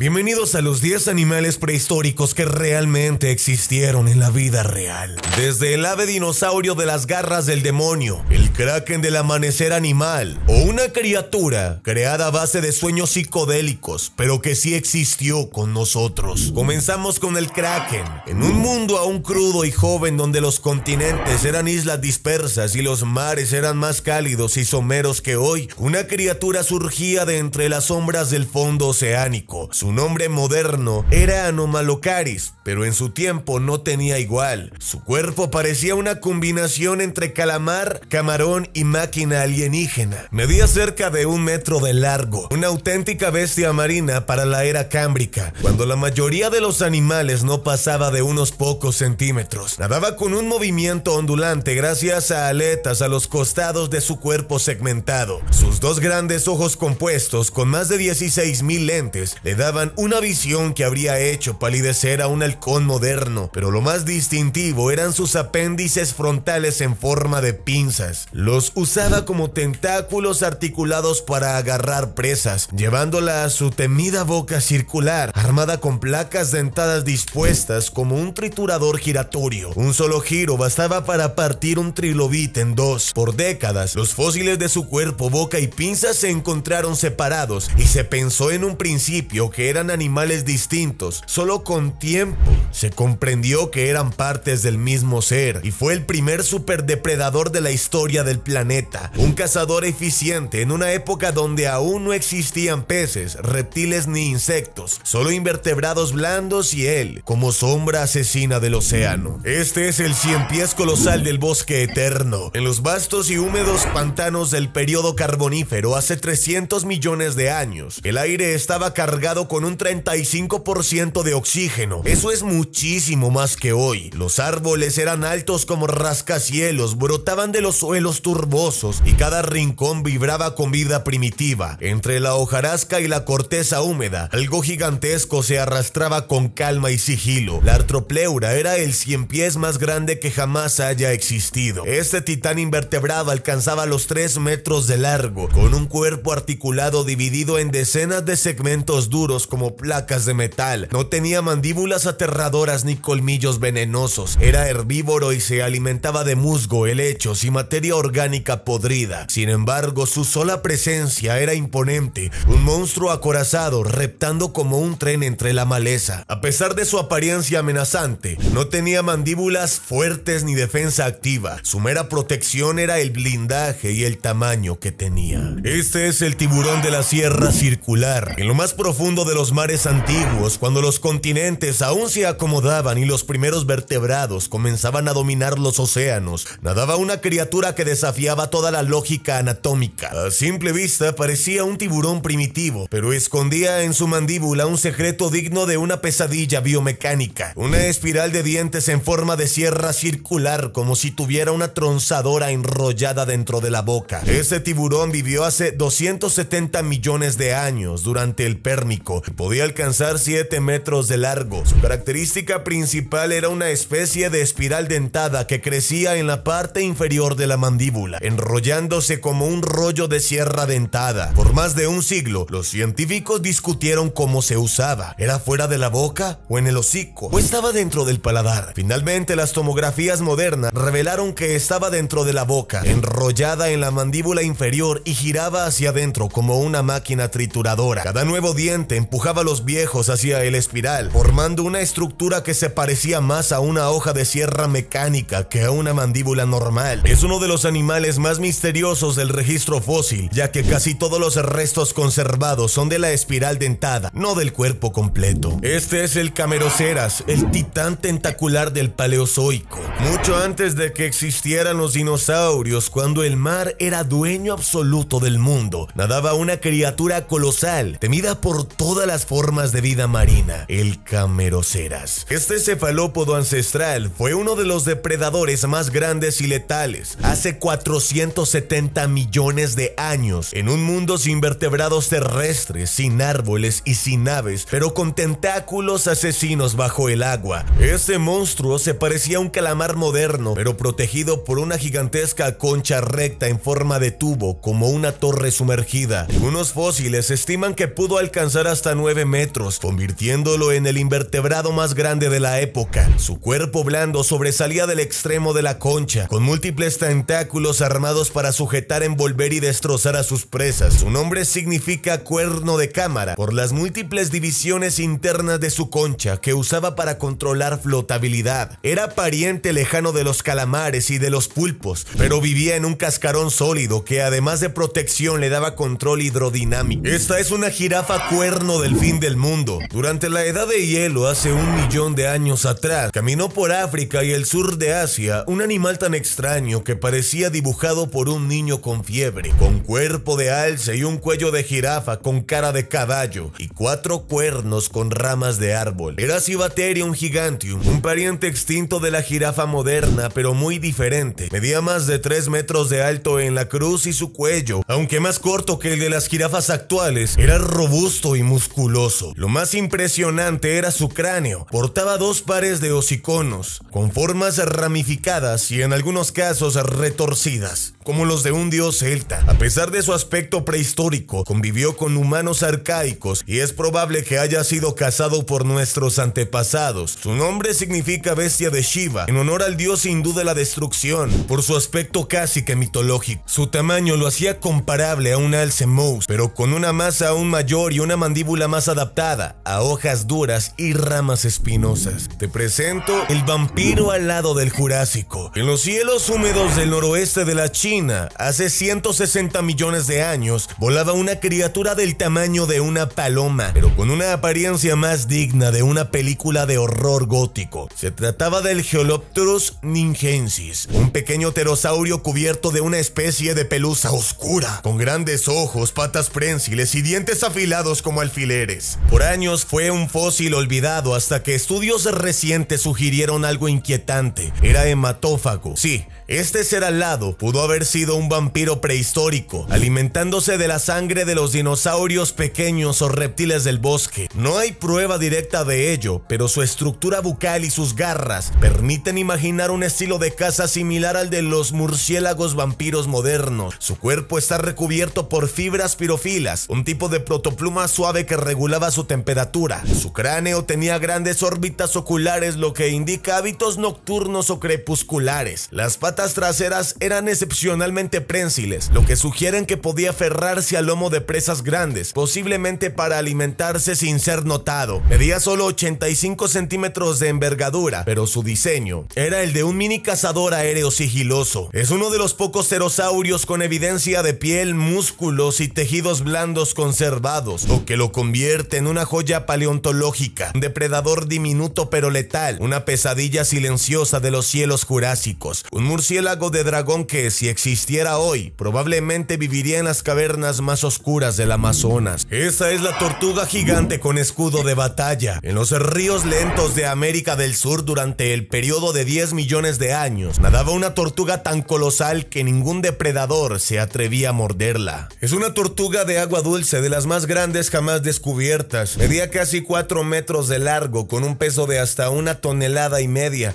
Bienvenidos a los 10 animales prehistóricos que realmente existieron en la vida real. Desde el ave dinosaurio de las garras del demonio, el kraken del amanecer animal, o una criatura creada a base de sueños psicodélicos, pero que sí existió con nosotros. Comenzamos con el kraken. En un mundo aún crudo y joven donde los continentes eran islas dispersas y los mares eran más cálidos y someros que hoy, una criatura surgía de entre las sombras del fondo oceánico. Su nombre moderno era Anomalocaris, pero en su tiempo no tenía igual. Su cuerpo parecía una combinación entre calamar, camarón y máquina alienígena. Medía cerca de 1 metro de largo, una auténtica bestia marina para la era cámbrica, cuando la mayoría de los animales no pasaba de unos pocos centímetros. Nadaba con un movimiento ondulante gracias a aletas a los costados de su cuerpo segmentado. Sus 2 grandes ojos compuestos con más de 16,000 lentes le daban una visión que habría hecho palidecer a un halcón moderno, pero lo más distintivo eran sus apéndices frontales en forma de pinzas. Los usaba como tentáculos articulados para agarrar presas, llevándola a su temida boca circular, armada con placas dentadas dispuestas como un triturador giratorio. Un solo giro bastaba para partir un trilobite en 2. Por décadas, los fósiles de su cuerpo, boca y pinzas se encontraron separados y se pensó en un principio que eran animales distintos. Solo con tiempo se comprendió que eran partes del mismo ser, y fue el primer superdepredador de la historia del planeta. Un cazador eficiente en una época donde aún no existían peces, reptiles ni insectos, solo invertebrados blandos y él, como sombra asesina del océano. Este es el 100 pies colosal del bosque eterno. En los vastos y húmedos pantanos del período carbonífero hace 300 millones de años, el aire estaba cargado con un 35% de oxígeno. Eso es muchísimo más que hoy. Los árboles eran altos como rascacielos, brotaban de los suelos turbosos y cada rincón vibraba con vida primitiva. Entre la hojarasca y la corteza húmeda, algo gigantesco se arrastraba con calma y sigilo. La Artropleura era el 100 pies más grande que jamás haya existido. Este titán invertebrado alcanzaba los 3 metros de largo, con un cuerpo articulado dividido en decenas de segmentos duros como placas de metal. No tenía mandíbulas aterradoras ni colmillos venenosos. Era herbívoro y se alimentaba de musgo, helechos y materia orgánica podrida. Sin embargo, su sola presencia era imponente, un monstruo acorazado reptando como un tren entre la maleza. A pesar de su apariencia amenazante, no tenía mandíbulas fuertes ni defensa activa. Su mera protección era el blindaje y el tamaño que tenía. Este es el tiburón de la Sierra Circular. En lo más profundo de los mares antiguos, cuando los continentes aún se acomodaban y los primeros vertebrados comenzaban a dominar los océanos, nadaba una criatura que desafiaba toda la lógica anatómica. A simple vista parecía un tiburón primitivo, pero escondía en su mandíbula un secreto digno de una pesadilla biomecánica, una espiral de dientes en forma de sierra circular, como si tuviera una tronzadora enrollada dentro de la boca. Ese tiburón vivió hace 270 millones de años durante el Pérmico. Podía alcanzar 7 metros de largo. Su característica principal era una especie de espiral dentada que crecía en la parte inferior de la mandíbula, enrollándose como un rollo de sierra dentada. Por más de un siglo, los científicos discutieron cómo se usaba. ¿Era fuera de la boca o en el hocico? ¿O estaba dentro del paladar? Finalmente, las tomografías modernas revelaron que estaba dentro de la boca, enrollada en la mandíbula inferior y giraba hacia adentro como una máquina trituradora. Cada nuevo diente empujaba a los viejos hacia el espiral, formando una estructura que se parecía más a una hoja de sierra mecánica que a una mandíbula normal. Es uno de los animales más misteriosos del registro fósil, ya que casi todos los restos conservados son de la espiral dentada, no del cuerpo completo. Este es el Cameroceras, el titán tentacular del Paleozoico. Mucho antes de que existieran los dinosaurios, cuando el mar era dueño absoluto del mundo, nadaba una criatura colosal, temida por todas las formas de vida marina, el Cameroceras. voraz. Este cefalópodo ancestral fue uno de los depredadores más grandes y letales hace 470 millones de años, en un mundo sin vertebrados terrestres, sin árboles y sin aves, pero con tentáculos asesinos bajo el agua. Este monstruo se parecía a un calamar moderno, pero protegido por una gigantesca concha recta en forma de tubo, como una torre sumergida. Algunos fósiles estiman que pudo alcanzar hasta 9 metros, convirtiéndolo en el invertebrado más grande de la época. Su cuerpo blando sobresalía del extremo de la concha, con múltiples tentáculos armados para sujetar, envolver y destrozar a sus presas. Su nombre significa cuerno de cámara, por las múltiples divisiones internas de su concha que usaba para controlar flotabilidad. Era pariente lejano de los calamares y de los pulpos, pero vivía en un cascarón sólido que además de protección le daba control hidrodinámico. Esta es una jirafa cuerno del fin del mundo. Durante la edad de hielo, hace 1 millón de años atrás, caminó por África y el sur de Asia un animal tan extraño que parecía dibujado por un niño con fiebre, con cuerpo de alce y un cuello de jirafa con cara de caballo y 4 cuernos con ramas de árbol. Era Cibaterium giganteum, un pariente extinto de la jirafa moderna, pero muy diferente. Medía más de 3 metros de alto en la cruz y su cuello, aunque más corto que el de las jirafas actuales, era robusto y musculoso. Lo más impresionante era su cráneo. Portaba 2 pares de hociconos, con formas ramificadas y en algunos casos retorcidas, como los de un dios celta. A pesar de su aspecto prehistórico, convivió con humanos arcaicos y es probable que haya sido cazado por nuestros antepasados. Su nombre significa bestia de Shiva, en honor al dios hindú de la destrucción, por su aspecto casi que mitológico. Su tamaño lo hacía comparable a un alce mouse, pero con una masa aún mayor y una mandíbula más adaptada a hojas duras y ramas espinosas. Te presento el vampiro alado del Jurásico. En los cielos húmedos del noroeste de la China, hace 160 millones de años, volaba una criatura del tamaño de una paloma, pero con una apariencia más digna de una película de horror gótico. Se trataba del Geolopterus ningensis, un pequeño pterosaurio cubierto de una especie de pelusa oscura, con grandes ojos, patas prensiles y dientes afilados como alfileres. Por años fue un fósil olvidado hasta que estudios recientes sugirieron algo inquietante. Era hematófago. Sí, este ser alado pudo haber sido un vampiro prehistórico, alimentándose de la sangre de los dinosaurios pequeños o reptiles del bosque. No hay prueba directa de ello, pero su estructura bucal y sus garras permiten imaginar un estilo de caza similar al de los murciélagos vampiros modernos. Su cuerpo está recubierto por fibras pirofilas, un tipo de protopluma suave que regulaba su temperatura. Su cráneo tenía grandes órbitas oculares, lo que indica hábitos nocturnos o crepusculares. Las patas traseras eran excepcionalmente prensiles, lo que sugieren que podía aferrarse al lomo de presas grandes, posiblemente para alimentarse sin ser notado. Medía solo 85 centímetros de envergadura, pero su diseño era el de un mini cazador aéreo sigiloso. Es uno de los pocos pterosaurios con evidencia de piel, músculos y tejidos blandos conservados, lo que lo convierte en una joya paleontológica, un depredador diminuto pero letal, una pesadilla silenciosa de los cielos jurásicos, un murciélago de dragón que, si existiera hoy, probablemente viviría en las cavernas más oscuras del Amazonas. Esa es la tortuga gigante con escudo de batalla. En los ríos lentos de América del Sur, durante el periodo de 10 millones de años, nadaba una tortuga tan colosal que ningún depredador se atrevía a morderla. Es una tortuga de agua dulce, de las más grandes jamás descubiertas. Medía casi 4 metros de largo, con un peso de hasta 1,5 toneladas,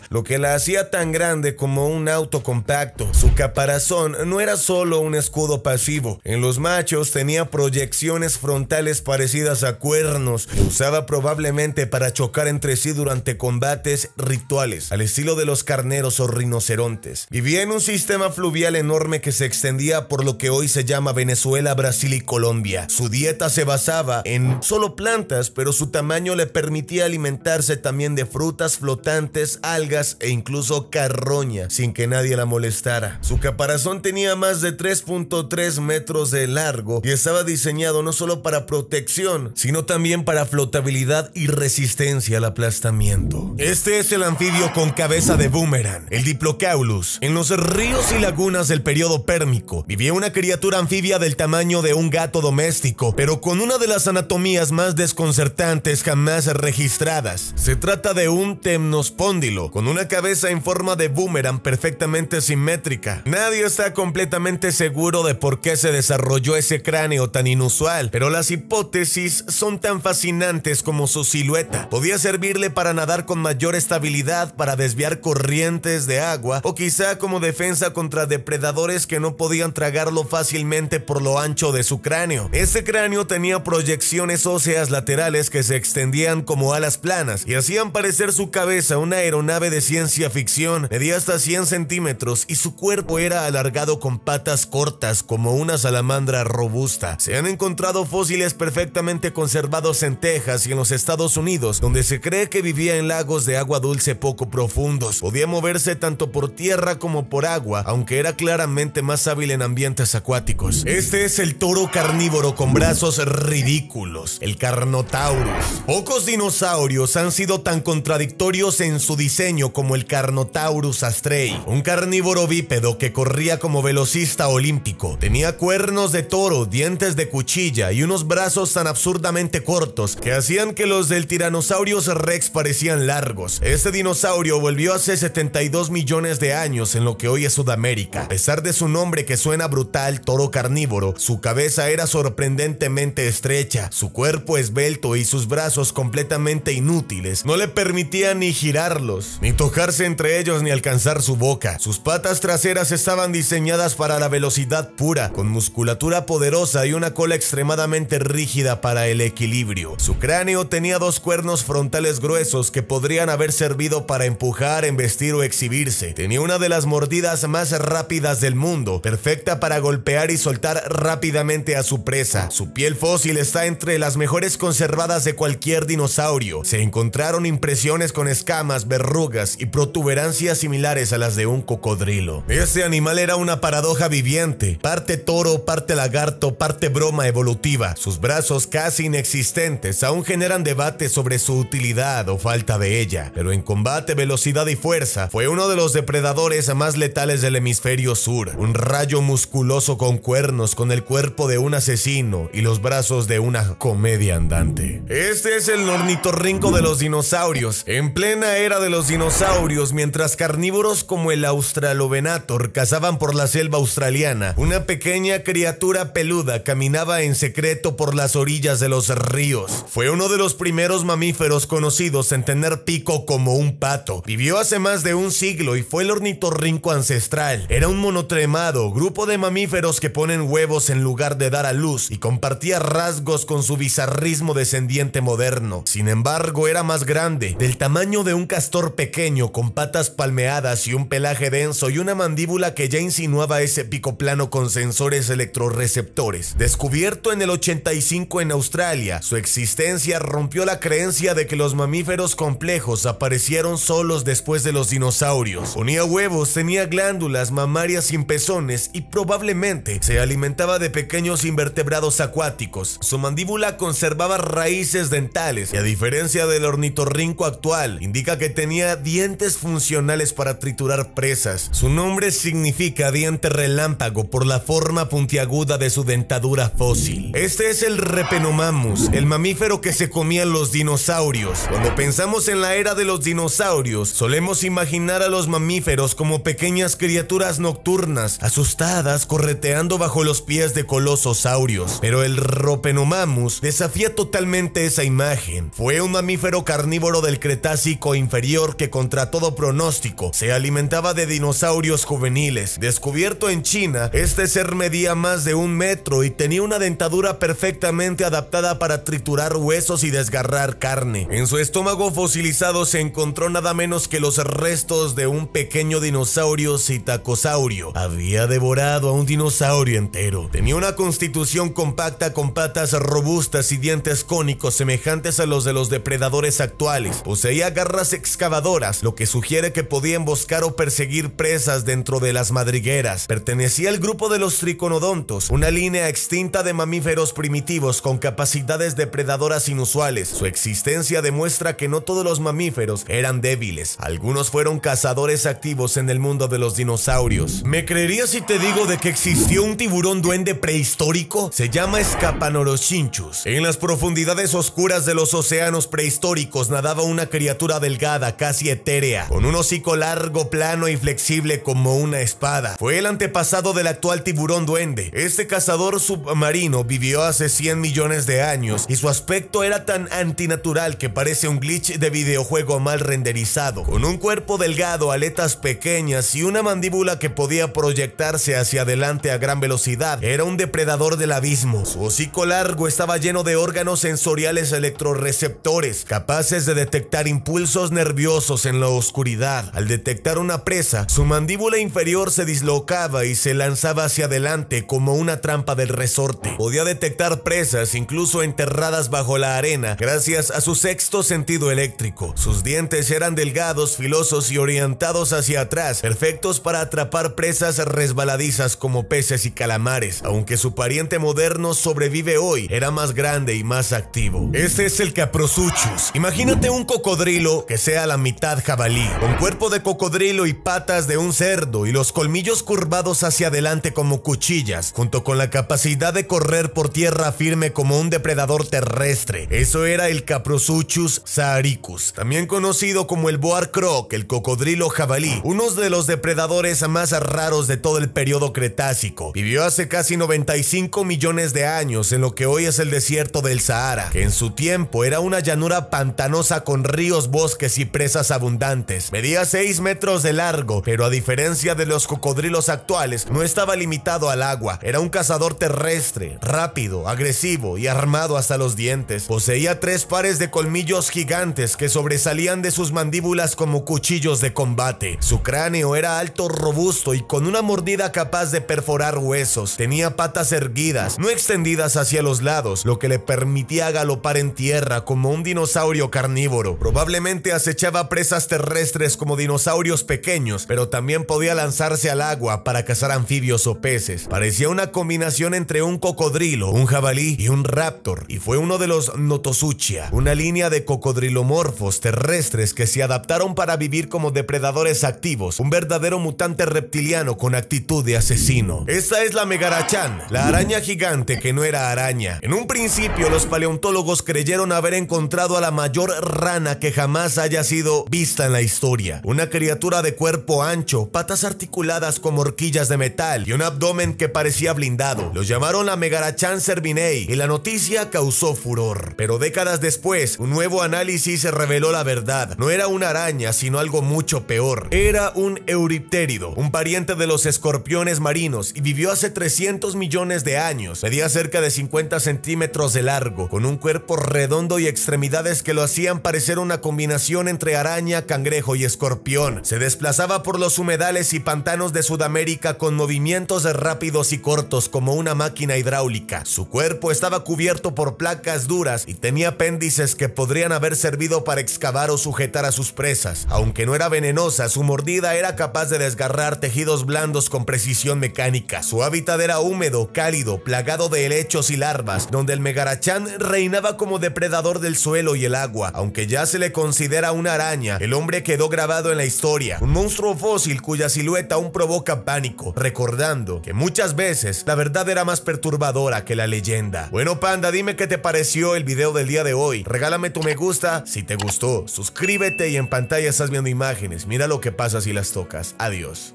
lo que la hacía tan grande como un auto compacto. Su caparazón no era solo un escudo pasivo. En los machos tenía proyecciones frontales parecidas a cuernos que usaba probablemente para chocar entre sí durante combates rituales, al estilo de los carneros o rinocerontes. Vivía en un sistema fluvial enorme que se extendía por lo que hoy se llama Venezuela, Brasil y Colombia. Su dieta se basaba en solo plantas, pero su tamaño le permitía alimentarse también de frutas flotantes, algas e incluso carroña, sin que nadie nadie la molestara. Su caparazón tenía más de 3.3 metros de largo y estaba diseñado no solo para protección, sino también para flotabilidad y resistencia al aplastamiento. Este es el anfibio con cabeza de boomerang, el Diplocaulus. En los ríos y lagunas del periodo pérmico vivía una criatura anfibia del tamaño de un gato doméstico, pero con una de las anatomías más desconcertantes jamás registradas. Se trata de un temnospóndilo, con una cabeza en forma de boomerang perfectamente simétrica. Nadie está completamente seguro de por qué se desarrolló ese cráneo tan inusual, pero las hipótesis son tan fascinantes como su silueta. Podía servirle para nadar con mayor estabilidad, para desviar corrientes de agua o quizá como defensa contra depredadores que no podían tragarlo fácilmente por lo ancho de su cráneo. Ese cráneo tenía proyecciones óseas laterales que se extendían como alas planas y hacían parecer su cabeza una aeronave de ciencia ficción. Medía hasta 100 centímetros y su cuerpo era alargado con patas cortas como una salamandra robusta. Se han encontrado fósiles perfectamente conservados en Texas y en los Estados Unidos, donde se cree que vivía en lagos de agua dulce poco profundos. Podía moverse tanto por tierra como por agua, aunque era claramente más hábil en ambientes acuáticos. Este es el toro carnívoro con brazos ridículos, el Carnotaurus. Pocos dinosaurios han sido tan contradictorios en su diseño como el Carnotaurus astrei, un carnívoro bípedo que corría como velocista olímpico. Tenía cuernos de toro, dientes de cuchilla y unos brazos tan absurdamente cortos que hacían que los del Tyrannosaurus rex parecían largos. Este dinosaurio volvió hace 72 millones de años en lo que hoy es Sudamérica. A pesar de su nombre que suena brutal, toro carnívoro, su cabeza era sorprendentemente estrecha, su cuerpo esbelto y sus brazos completamente inútiles no le permitían ni girarlos, ni tocarse entre ellos, ni alcanzar su boca. Sus patas traseras estaban diseñadas para la velocidad pura, con musculatura poderosa y una cola extremadamente rígida para el equilibrio. Su cráneo tenía dos cuernos frontales gruesos que podrían haber servido para empujar, embestir o exhibirse. Tenía una de las mordidas más rápidas del mundo, perfecta para golpear y soltar rápidamente a su presa. Su piel fósil está entre las mejores conservadas de cualquier dinosaurio. Se encontraron impresiones con escamas, verrugas y protuberancias similares a las de un cocodrilo. Este animal era una paradoja viviente, parte toro, parte lagarto, parte broma evolutiva. Sus brazos casi inexistentes aún generan debate sobre su utilidad o falta de ella, pero en combate, velocidad y fuerza fue uno de los depredadores más letales del hemisferio sur. Un rayo musculoso con cuernos, con el cuerpo de un asesino y los brazos de una comedia andante. Este es el ornitorrinco de los dinosaurios. En plena era de los dinosaurios, mientras carnívoros como el Australovenator cazaban por la selva australiana, una pequeña criatura peluda caminaba en secreto por las orillas de los ríos. Fue uno de los primeros mamíferos conocidos en tener pico como un pato. Vivió hace más de un siglo y fue el ornitorrinco ancestral. Era un monotremado, grupo de mamíferos que ponen huevos en lugar de dar a luz, y compartía rasgos con su bizarrismo descendiente moderno. Sin embargo, era más grande, del tamaño de un castor pequeño, con patas palmeadas y un pelaje denso y una mandíbula que ya insinuaba ese pico plano con sensores electroreceptores. Descubierto en el 85 en Australia, su existencia rompió la creencia de que los mamíferos complejos aparecieron solos después de los dinosaurios. Ponía huevos, tenía glándulas mamarias sin pezones y probablemente se alimentaba de pequeños invertebrados acuáticos. Su mandíbula conservaba raíces dentales y, a diferencia del ornitorrinco actual, indica que tenía dientes funcionales para triturar presas. Su nombre significa diente relámpago por la forma puntiaguda de su dentadura fósil. Este es el Repenomamus, el mamífero que se comían los dinosaurios. Cuando pensamos en la era de los dinosaurios, solemos imaginar a los mamíferos como pequeñas criaturas nocturnas, asustadas, correteando bajo los pies de colososaurios. Pero el Ropenomamus desafía totalmente esa imagen. Fue un mamífero carnívoro del Cretácico inferior que, contra todo pronóstico, se alimentaba de dinosaurios juveniles. Descubierto en China, este ser medía más de 1 metro y tenía una dentadura perfectamente adaptada para triturar huesos y desgarrar carne. En su estómago fosilizado se encontró nada menos que los restos de un pequeño dinosaurio Psittacosaurio. Había devorado a un dinosaurio entero. Tenía una constitución compacta con patas robustas y dientes cónicos semejantes a los de los depredadores actuales. Poseía garras excavadoras, lo que sugiere que podía emboscar o perseguir conseguir presas dentro de las madrigueras. Pertenecía al grupo de los triconodontos, una línea extinta de mamíferos primitivos con capacidades depredadoras inusuales. Su existencia demuestra que no todos los mamíferos eran débiles. Algunos fueron cazadores activos en el mundo de los dinosaurios. ¿Me creerías si te digo de que existió un tiburón duende prehistórico? Se llama Scaphanorhynchus. En las profundidades oscuras de los océanos prehistóricos nadaba una criatura delgada, casi etérea, con un hocico largo, plano y flexible como una espada. Fue el antepasado del actual tiburón duende. Este cazador submarino vivió hace 100 millones de años y su aspecto era tan antinatural que parece un glitch de videojuego mal renderizado. Con un cuerpo delgado, aletas pequeñas y una mandíbula que podía proyectarse hacia adelante a gran velocidad, era un depredador del abismo. Su hocico largo estaba lleno de órganos sensoriales electroreceptores, capaces de detectar impulsos nerviosos en la oscuridad. Al detectar una presa, su mandíbula inferior se dislocaba y se lanzaba hacia adelante como una trampa del resorte. Podía detectar presas incluso enterradas bajo la arena gracias a su sexto sentido eléctrico. Sus dientes eran delgados, filosos y orientados hacia atrás, perfectos para atrapar presas resbaladizas como peces y calamares. Aunque su pariente moderno sobrevive hoy, era más grande y más activo. Este es el Caprosuchus. Imagínate un cocodrilo que sea la mitad jabalí, con cuerpo de cocodrilo y patas de un cerdo y los colmillos curvados hacia adelante como cuchillas, junto con la capacidad de correr por tierra firme como un depredador terrestre. Eso era el Caprosuchus saaricus, también conocido como el boar croc, el cocodrilo jabalí, uno de los depredadores más raros de todo el periodo Cretácico. Vivió hace casi 95 millones de años en lo que hoy es el desierto del Sahara, que en su tiempo era una llanura pantanosa con ríos, bosques y presas abundantes. Medía 6 metros de largo, pero a diferencia de los cocodrilos actuales, no estaba limitado al agua. Era un cazador terrestre, rápido, agresivo y armado hasta los dientes. Poseía 3 pares de colmillos gigantes que sobresalían de sus mandíbulas como cuchillos de combate. Su cráneo era alto, robusto y con una mordida capaz de perforar huesos. Tenía patas erguidas, no extendidas hacia los lados, lo que le permitía galopar en tierra como un dinosaurio carnívoro. Probablemente acechaba presas terrestres como dinosaurios pequeños, pero también podía lanzarse al agua para cazar anfibios o peces. Parecía una combinación entre un cocodrilo, un jabalí y un raptor, y fue uno de los Notosuchia, una línea de cocodrilomorfos terrestres que se adaptaron para vivir como depredadores activos, un verdadero mutante reptiliano con actitud de asesino. Esta es la Megarachan, la araña gigante que no era araña. En un principio, los paleontólogos creyeron haber encontrado a la mayor rana que jamás haya sido vista en la historia. Una criatura de cuerpo ancho, patas articuladas como horquillas de metal y un abdomen que parecía blindado. Lo llamaron la Megarachan cervinei y la noticia causó furor. Pero décadas después, un nuevo análisis reveló la verdad. No era una araña, sino algo mucho peor. Era un euriptérido, un pariente de los escorpiones marinos, y vivió hace 300 millones de años. Medía cerca de 50 centímetros de largo, con un cuerpo redondo y extremidades que lo hacían parecer una combinación entre araña, cangrejo y escorpión. Se desplazaba por los humedales y pantanos de Sudamérica con movimientos rápidos y cortos como una máquina hidráulica. Su cuerpo estaba cubierto por placas duras y tenía apéndices que podrían haber servido para excavar o sujetar a sus presas. Aunque no era venenosa, su mordida era capaz de desgarrar tejidos blandos con precisión mecánica. Su hábitat era húmedo, cálido, plagado de helechos y larvas, donde el Megarachan reinaba como depredador del suelo y el agua. Aunque ya se le considera una araña, el hombre quedó grabado en la historia, un monstruo fósil cuya silueta aún provoca pánico, recordando que muchas veces la verdad era más perturbadora que la leyenda. Bueno, panda, dime qué te pareció el video del día de hoy. Regálame tu me gusta si te gustó, suscríbete y en pantalla estás viendo imágenes. Mira lo que pasa si las tocas. Adiós.